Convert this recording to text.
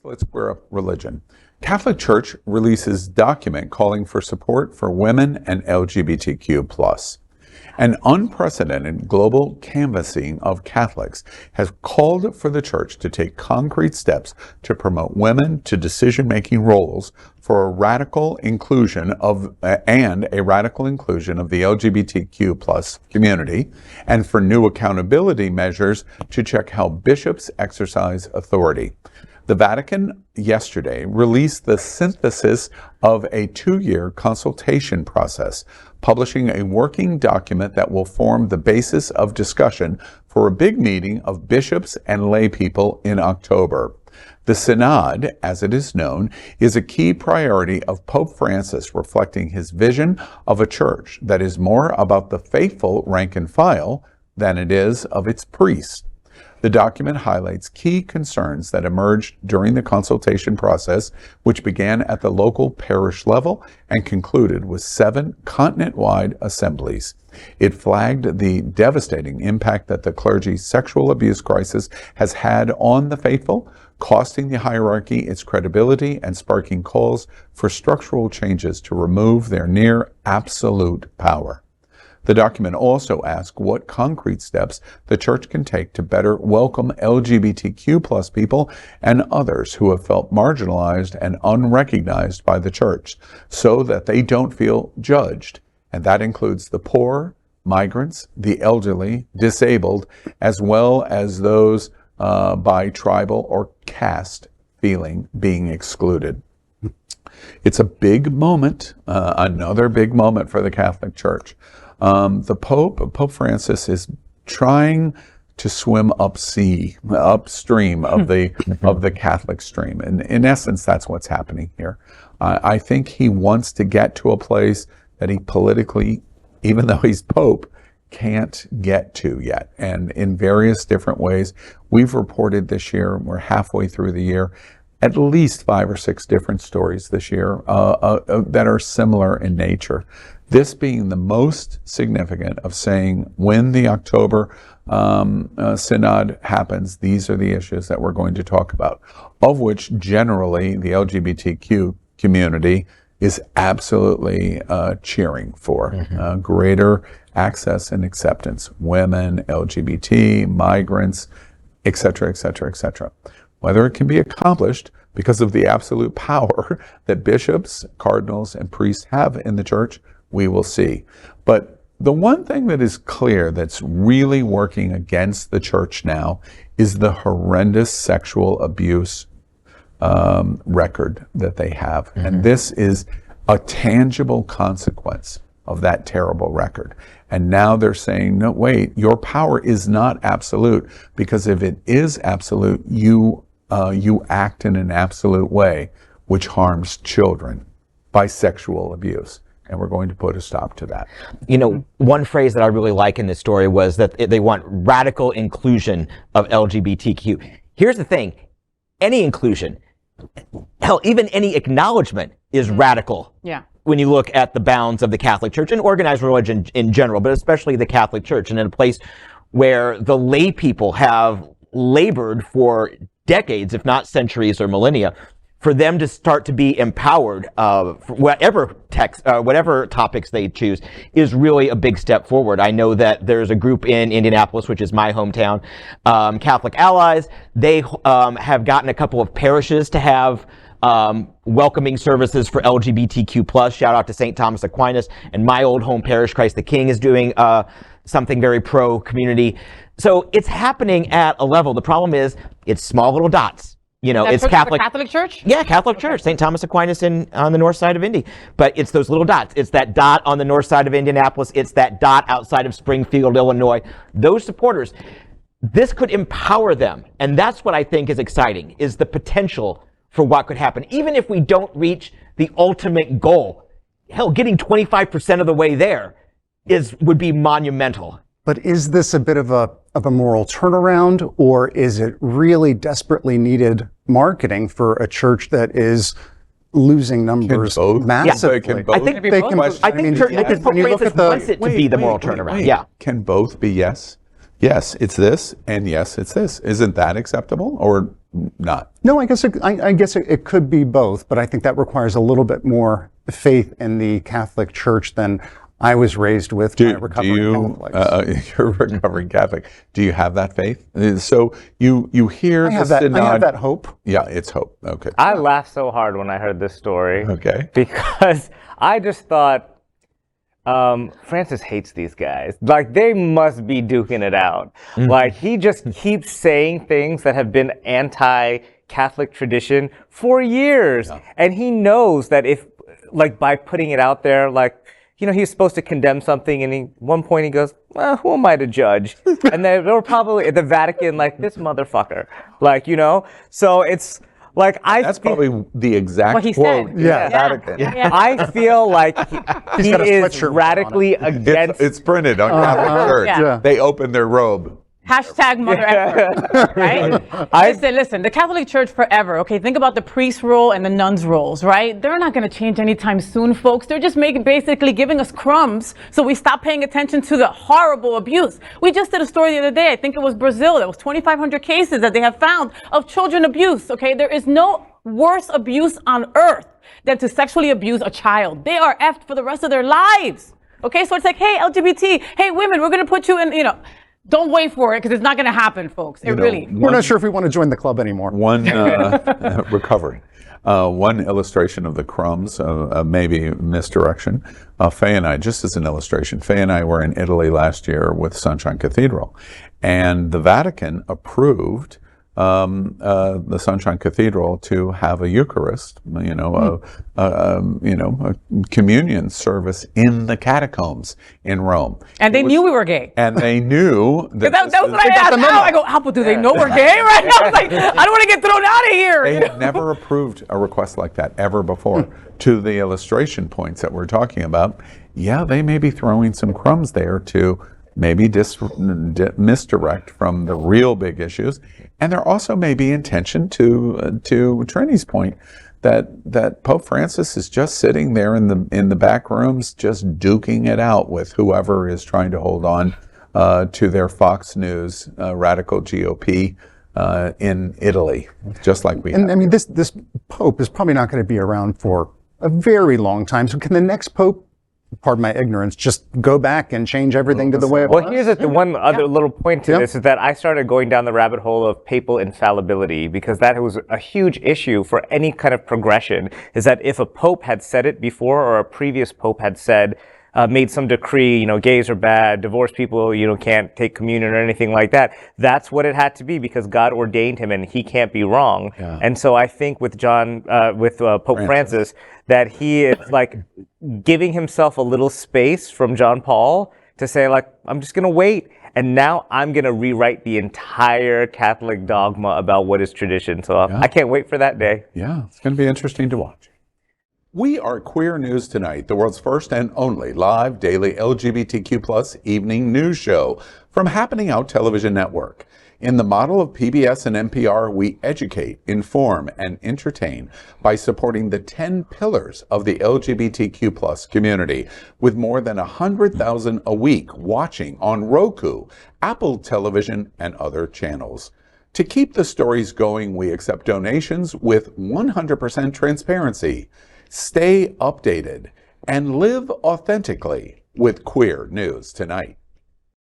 Let's square up religion. Catholic Church releases document calling for support for women and LGBTQ+. An unprecedented global canvassing of Catholics has called for the Church to take concrete steps to promote women to decision-making roles for a radical inclusion of the LGBTQ+ community, and for new accountability measures to check how bishops exercise authority. The Vatican yesterday released the synthesis of a 2-year consultation process, publishing a working document that will form the basis of discussion for a big meeting of bishops and laypeople in October. The Synod, as it is known, is a key priority of Pope Francis, reflecting his vision of a church that is more about the faithful rank and file than it is of its priests. The document highlights key concerns that emerged during the consultation process, which began at the local parish level and concluded with 7 continent-wide assemblies. It flagged the devastating impact that the clergy's sexual abuse crisis has had on the faithful, costing the hierarchy its credibility and sparking calls for structural changes to remove their near absolute power. The document also asks what concrete steps the Church can take to better welcome LGBTQ+ people and others who have felt marginalized and unrecognized by the Church, so that they don't feel judged. And that includes the poor, migrants, the elderly, disabled, as well as those by tribal or caste being excluded. It's a big moment, another big moment for the Catholic Church. Pope Francis is trying to swim upstream of the Catholic stream. And in essence, that's what's happening here. I think he wants to get to a place that he politically, even though he's Pope, can't get to yet. And in various different ways, we've reported this year, we're halfway through the year, at least 5 or 6 different stories this year that are similar in nature. This being the most significant of saying when the October Synod happens, these are the issues that we're going to talk about, of which generally the LGBTQ community is absolutely cheering for. Greater access and acceptance, women, LGBT, migrants, etc., etc., etc. Whether it can be accomplished because of the absolute power that bishops, cardinals, and priests have in the Church, we will see. But the one thing that is clear that's really working against the Church now is the horrendous sexual abuse record that they have. And this is a tangible consequence of that terrible record. And now they're saying, no, wait, your power is not absolute, because if it is absolute, you act in an absolute way, which harms children by sexual abuse. And we're going to put a stop to that. You know, one phrase that I really like in this story was that they want radical inclusion of LGBTQ. Here's the thing, any inclusion, hell, even any acknowledgement is radical. Yeah. When you look at the bounds of the Catholic Church and organized religion in general, but especially the Catholic Church, and in a place where the lay people have labored for decades, if not centuries or millennia, for them to start to be empowered, for whatever topics they choose, is really a big step forward. I know that there's a group in Indianapolis, which is my hometown, Catholic Allies. They have gotten a couple of parishes to have welcoming services for LGBTQ+. Shout out to St. Thomas Aquinas. And my old home parish, Christ the King, is doing something very pro-community. So it's happening at a level. The problem is it's small little dots. You know, it's Catholic. Catholic Church? Yeah, Catholic Church, St. Thomas Aquinas on the north side of Indy. But it's those little dots. It's that dot on the north side of Indianapolis. It's that dot outside of Springfield, Illinois. Those supporters, this could empower them. And that's what I think is exciting, is the potential for what could happen. Even if we don't reach the ultimate goal, hell, getting 25% of the way there would be monumental. But is this a bit of a moral turnaround, or is it really desperately needed marketing for a church that is losing numbers massively? Yeah. I think Pope Francis wants it to be the moral turnaround. Yeah. Can both be yes? Yes, it's this, and yes, it's this. Isn't that acceptable? Or not? No, I guess it could be both, but I think that requires a little bit more faith in the Catholic Church than I was raised with by recovering Catholics. You're a recovering Catholic. Do you have that faith? So you hear I have that hope. Yeah, it's hope. Okay. I laughed so hard when I heard this story. Okay. Because I just thought, Francis hates these guys. Like, they must be duking it out. Like, he just keeps saying things that have been anti-Catholic tradition for years. Yeah. And he knows that if, like, by putting it out there, like, you know, he's supposed to condemn something, and at one point he goes, well, who am I to judge? And they were probably at the Vatican like, this motherfucker. Like, you know, so it's like, that's probably the exact quote. Yeah. Vatican. Yeah. I feel like he is radically against. It's printed on Catholic Church. Yeah. They open their robe. Hashtag mother effort, right? Listen, the Catholic Church forever, okay? Think about the priest role and the nuns roles, right? They're not going to change anytime soon, folks. They're just basically giving us crumbs so we stop paying attention to the horrible abuse. We just did a story the other day, I think it was Brazil, there was 2,500 cases that they have found of children abuse, okay? There is no worse abuse on earth than to sexually abuse a child. They are effed for the rest of their lives, okay? So it's like, hey, LGBT, hey, women, we're going to put you in, you know, don't wait for it because it's not going to happen, folks. We're not sure if we want to join the club anymore. Recovering. One illustration of the crumbs, maybe misdirection. Faye and I, just as an illustration, Faye and I were in Italy last year with Sunshine Cathedral, and the Vatican approved the Sunshine Cathedral to have a Eucharist, a communion service in the catacombs in Rome. And they knew we were gay. And they knew that was what I asked. I go, how do they know we're gay? Right? I was like, I don't want to get thrown out of here. They had never approved a request like that ever before. To the illustration points that we're talking about, yeah, they may be throwing some crumbs there to maybe misdirect from the real big issues. And there also may be intention to Trini's point that Pope Francis is just sitting there in the back rooms, just duking it out with whoever is trying to hold on to their Fox News radical GOP in Italy, just like we have. And I mean, this Pope is probably not going to be around for a very long time. So can the next Pope, pardon my ignorance, just go back and change everything to the way it was? Well, here's the one other little point to this is that I started going down the rabbit hole of papal infallibility, because that was a huge issue for any kind of progression, is that if a pope had said it before, or a previous pope had said, made some decree, gays are bad, divorced people, can't take communion or anything like that. That's what it had to be, because God ordained him and he can't be wrong. Yeah. And so I think with Pope Francis, that he is like giving himself a little space from John Paul to say, like, I'm just going to wait. And now I'm going to rewrite the entire Catholic dogma about what is tradition. So I can't wait for that day. Yeah, it's going to be interesting to watch. We are Queer News Tonight, the world's first and only live daily LGBTQ+ evening news show from Happening Out Television Network. In the model of PBS and NPR, we educate, inform, and entertain by supporting the 10 pillars of the LGBTQ+ community, with more than 100,000 a week watching on Roku, Apple Television, and other channels. To keep the stories going, we accept donations with 100% transparency. Stay updated and live authentically with Queer News Tonight.